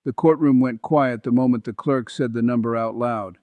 The courtroom went quiet the moment the clerk said the number out loud.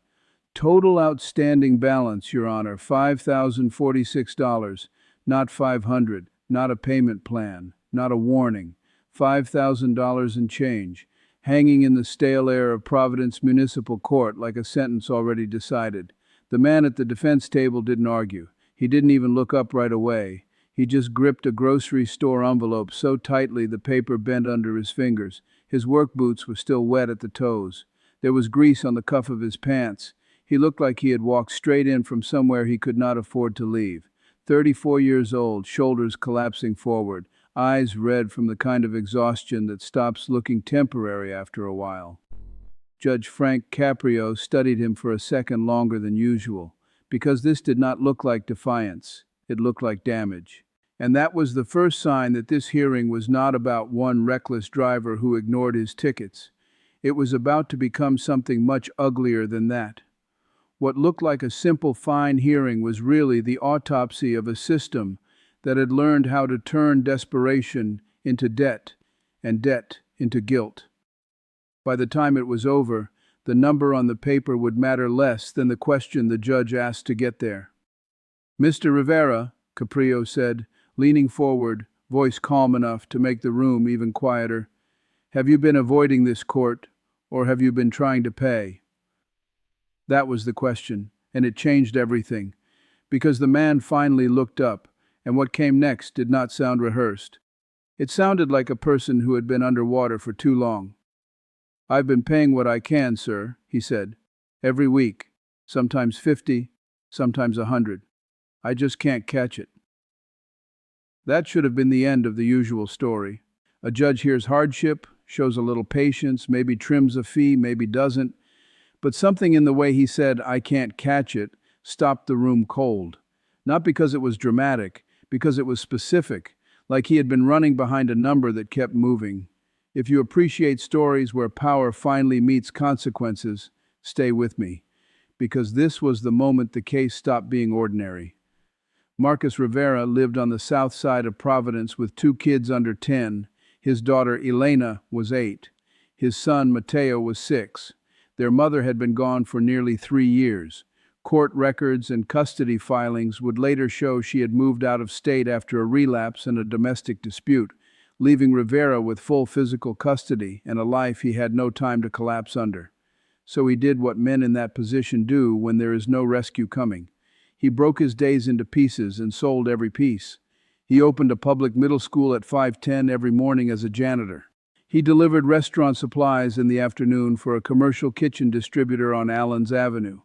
Total outstanding balance, Your Honor, $5,046, not 500, not a payment plan, not a warning, $5,000 and change, hanging in the stale air of Providence Municipal Court like a sentence already decided. The man at the defense table didn't argue. He didn't even look up right away. He just gripped a grocery store envelope so tightly the paper bent under his fingers. His work boots were still wet at the toes. There was grease on the cuff of his pants. He looked like he had walked straight in from somewhere he could not afford to leave. 34 years old, shoulders collapsing forward, eyes red from the kind of exhaustion that stops looking temporary after a while. Judge Caprio studied him for a second longer than usual, because this did not look like defiance. It looked like damage. And that was the first sign that this hearing was not about one reckless driver who ignored his tickets. It was about to become something much uglier than that. What looked like a simple fine hearing was really the autopsy of a system that had learned how to turn desperation into debt and debt into guilt. By the time it was over, the number on the paper would matter less than the question the judge asked to get there. "Mr. Rivera," Caprio said, leaning forward, voice calm enough to make the room even quieter, "have you been avoiding this court, or have you been trying to pay?" That was the question, and it changed everything, because the man finally looked up, and what came next did not sound rehearsed. It sounded like a person who had been underwater for too long. "I've been paying what I can, sir," he said. "Every week. Sometimes 50, sometimes 100. I just can't catch it." That should have been the end of the usual story. A judge hears hardship, shows a little patience, maybe trims a fee, maybe doesn't. But something in the way he said, "I can't catch it," stopped the room cold. Not because it was dramatic, because it was specific, like he had been running behind a number that kept moving. If you appreciate stories where power finally meets consequences, stay with me, because this was the moment the case stopped being ordinary. Marcus Rivera lived on the south side of Providence with 2 kids under 10. His daughter Elena was 8. His son Mateo was 6. Their mother had been gone for nearly 3 years. Court records and custody filings would later show she had moved out of state after a relapse and a domestic dispute, leaving Rivera with full physical custody and a life he had no time to collapse under. So he did what men in that position do when there is no rescue coming. He broke his days into pieces and sold every piece. He opened a public middle school at 510 every morning as a janitor. He delivered restaurant supplies in the afternoon for a commercial kitchen distributor on Allens Avenue.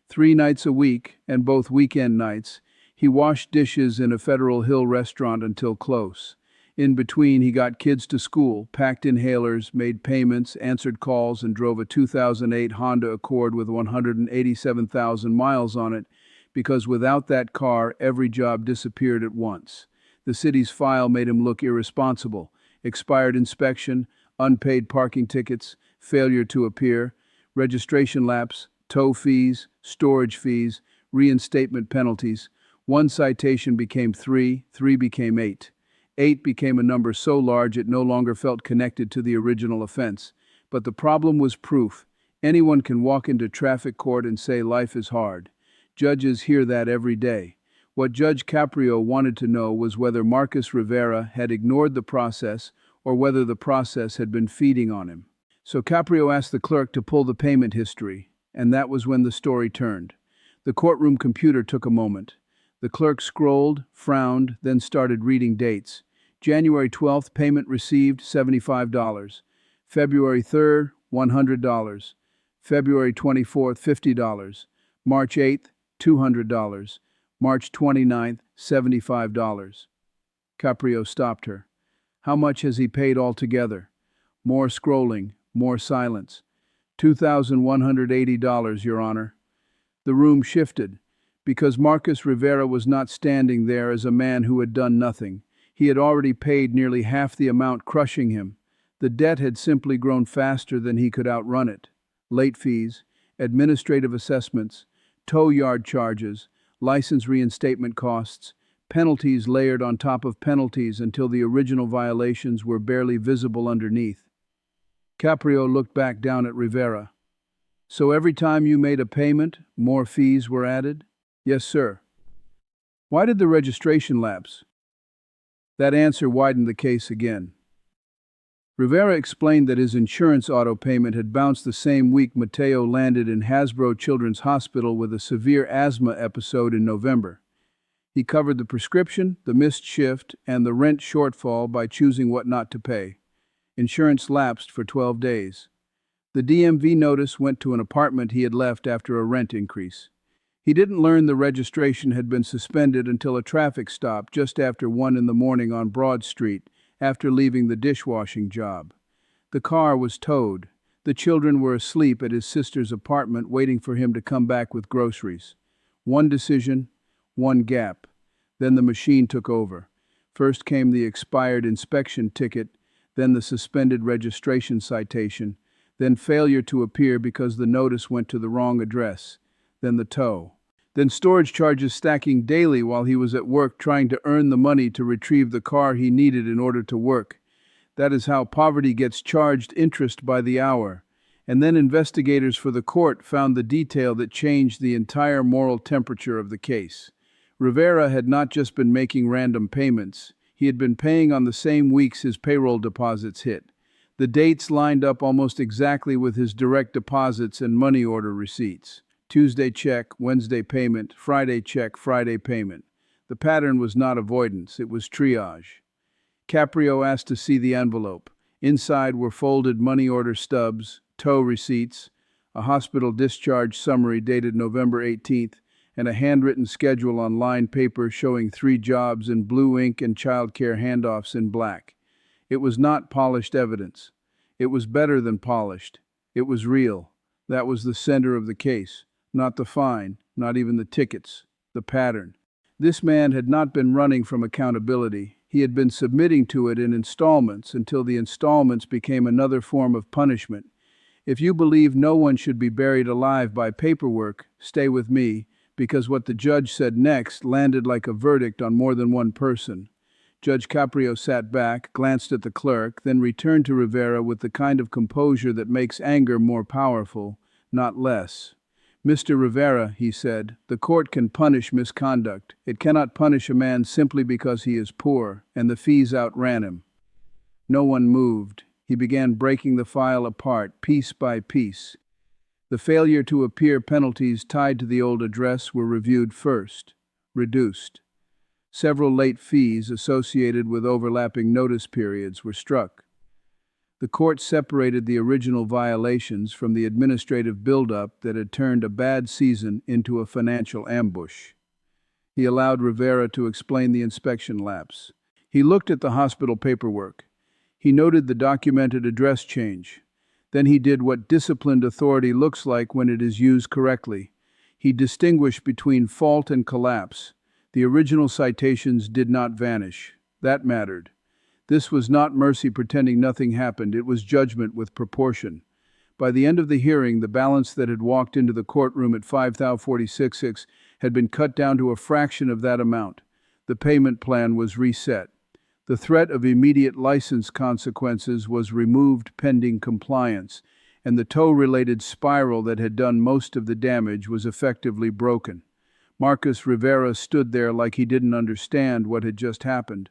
3 nights a week, and both weekend nights, he washed dishes in a Federal Hill restaurant until close. In between, he got kids to school, packed inhalers, made payments, answered calls, and drove a 2008 Honda Accord with 187,000 miles on it, because without that car, every job disappeared at once. The city's file made him look irresponsible. Expired inspection, unpaid parking tickets, failure to appear, registration lapse, tow fees, storage fees, reinstatement penalties. 1 citation became 3, 3 became 8. 8 became a number so large it no longer felt connected to the original offense. But the problem was proof. Anyone can walk into traffic court and say life is hard. Judges hear that every day. What Judge Caprio wanted to know was whether Marcus Rivera had ignored the process or whether the process had been feeding on him. So Caprio asked the clerk to pull the payment history, and that was when the story turned. The courtroom computer took a moment. The clerk scrolled, frowned, then started reading dates. January 12th, payment received, $75. February 3rd, $100. February 24th, $50. March 8th, $200. March 29th, $75. Caprio stopped her. "How much has he paid altogether?" More scrolling, more silence. $2,180, Your Honor. The room shifted, because Marcus Rivera was not standing there as a man who had done nothing. He had already paid nearly half the amount, crushing him. The debt had simply grown faster than he could outrun it. Late fees, administrative assessments, tow yard charges, license reinstatement costs, penalties layered on top of penalties until the original violations were barely visible underneath. Caprio looked back down at Rivera. So every time you made a payment, more fees were added? Yes, sir. Why did the registration lapse? That answer widened the case again. Rivera explained that his insurance auto payment had bounced the same week Mateo landed in Hasbro Children's Hospital with a severe asthma episode in November. He covered the prescription, the missed shift, and the rent shortfall by choosing what not to pay. Insurance lapsed for 12 days. The DMV notice went to an apartment he had left after a rent increase. He didn't learn the registration had been suspended until a traffic stop just after 1 in the morning on Broad Street, after leaving the dishwashing job. The car was towed. The children were asleep at his sister's apartment waiting for him to come back with groceries. One decision, one gap. Then the machine took over. First came the expired inspection ticket, then the suspended registration citation, then failure to appear because the notice went to the wrong address, then the tow. Then storage charges stacking daily while he was at work trying to earn the money to retrieve the car he needed in order to work. That is how poverty gets charged interest by the hour. And then investigators for the court found the detail that changed the entire moral temperature of the case. Rivera had not just been making random payments. He had been paying on the same weeks his payroll deposits hit. The dates lined up almost exactly with his direct deposits and money order receipts. Tuesday check, Wednesday payment, Friday check, Friday payment. The pattern was not avoidance, it was triage. Caprio asked to see the envelope. Inside were folded money order stubs, tow receipts, a hospital discharge summary dated November 18th, and a handwritten schedule on lined paper showing 3 jobs in blue ink and childcare handoffs in black. It was not polished evidence. It was better than polished. It was real. That was the center of the case. Not the fine, not even the tickets, the pattern. This man had not been running from accountability. He had been submitting to it in installments until the installments became another form of punishment. If you believe no one should be buried alive by paperwork, stay with me, because what the judge said next landed like a verdict on more than one person. Judge Caprio sat back, glanced at the clerk, then returned to Rivera with the kind of composure that makes anger more powerful, not less. Mr. Rivera, he said, the court can punish misconduct. It cannot punish a man simply because he is poor, and the fees outran him. No one moved. He began breaking the file apart, piece by piece. The failure to appear penalties tied to the old address were reviewed first, reduced. Several late fees associated with overlapping notice periods were struck. The court separated the original violations from the administrative buildup that had turned a bad season into a financial ambush. He allowed Rivera to explain the inspection lapse. He looked at the hospital paperwork. He noted the documented address change. Then he did what disciplined authority looks like when it is used correctly. He distinguished between fault and collapse. The original citations did not vanish. That mattered. This was not mercy pretending nothing happened, it was judgment with proportion. By the end of the hearing, the balance that had walked into the courtroom at $5,046 had been cut down to a fraction of that amount. The payment plan was reset. The threat of immediate license consequences was removed pending compliance, and the tow-related spiral that had done most of the damage was effectively broken. Marcus Rivera stood there like he didn't understand what had just happened.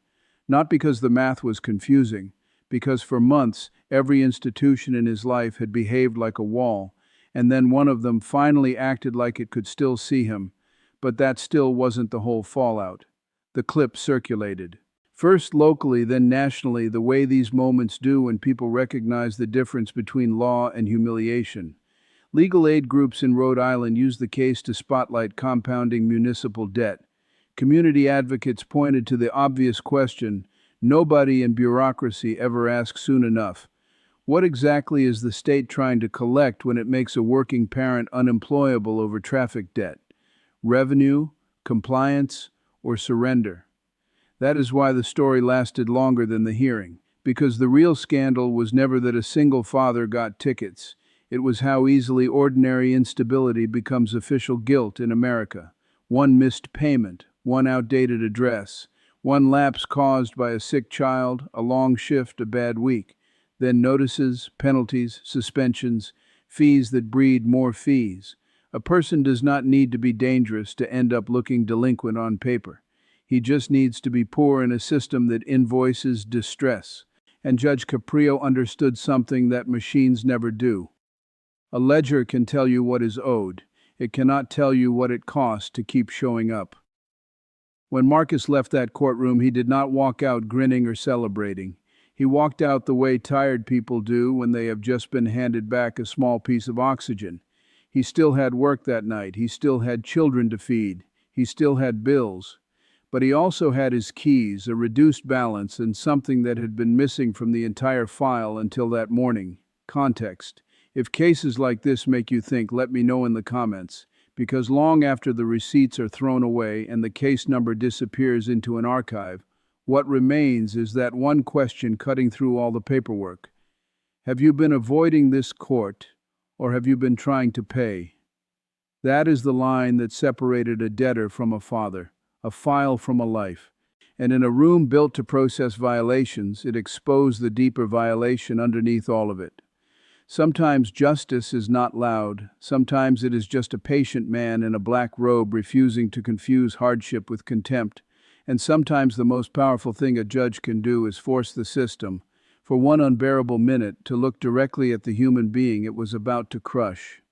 Not because the math was confusing, because for months every institution in his life had behaved like a wall, and then one of them finally acted like it could still see him. But that still wasn't the whole fallout. The clip circulated. First locally, then nationally, the way these moments do when people recognize the difference between law and humiliation. Legal aid groups in Rhode Island used the case to spotlight compounding municipal debt. Community advocates pointed to the obvious question nobody in bureaucracy ever asks soon enough. What exactly is the state trying to collect when it makes a working parent unemployable over traffic debt? Revenue, compliance, or surrender? That is why the story lasted longer than the hearing, because the real scandal was never that a single father got tickets. It was how easily ordinary instability becomes official guilt in America. One missed payment, one outdated address, one lapse caused by a sick child, a long shift, a bad week. Then notices, penalties, suspensions, fees that breed more fees. A person does not need to be dangerous to end up looking delinquent on paper. He just needs to be poor in a system that invoices distress. And Judge Caprio understood something that machines never do. A ledger can tell you what is owed. It cannot tell you what it costs to keep showing up. When Marcus left that courtroom, he did not walk out grinning or celebrating. He walked out the way tired people do when they have just been handed back a small piece of oxygen. He still had work that night. He still had children to feed. He still had bills. But he also had his keys, a reduced balance, and something that had been missing from the entire file until that morning: context. If cases like this make you think, let me know in the comments, because long after the receipts are thrown away and the case number disappears into an archive, what remains is that one question cutting through all the paperwork. Have you been avoiding this court, or have you been trying to pay? That is the line that separated a debtor from a father, a file from a life. And in a room built to process violations, it exposed the deeper violation underneath all of it. Sometimes justice is not loud. Sometimes it is just a patient man in a black robe refusing to confuse hardship with contempt. And sometimes the most powerful thing a judge can do is force the system, for one unbearable minute, to look directly at the human being it was about to crush.